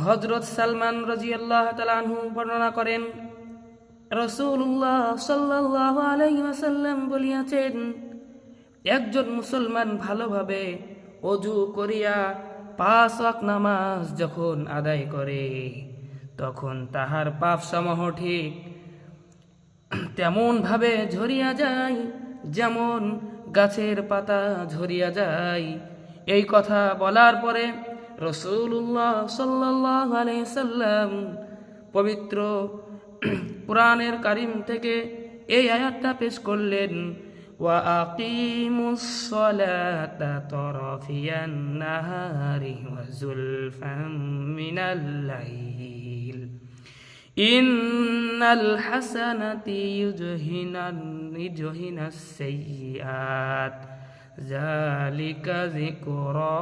হযরত সালমান রাদিয়াল্লাহু তাআলা আনহু বর্ণনা করেন, রাসূলুল্লাহ সাল্লাল্লাহু আলাইহি ওয়াসাল্লাম বলিয়াছেন, একজন মুসলমান ভালোভাবে অজু করিয়া 5 ওয়াক্ত নামাজ যখন আদায় করে তখন তাহার পাপসমূহ ঠিক তেমন ভাবে ঝরিয়া যায় যেমন গাছের পাতা ঝরিয়া যায়। এই কথা বলার পরে রাসূলুল্লাহ সাল্লাল্লাহু আলাইহি সাল্লাম পবিত্র কুরআনের কারীম থেকে এই আয়াতটা পেশ করলেন, ওয়া আকিমুস সালাতা তরফিয়ান নাহারি ওয়া যুলফাম মিনাল লাইল ইন্নাল হাসানাতি ইউযহিনাস সাইয়্যাত যালিকা যিকরা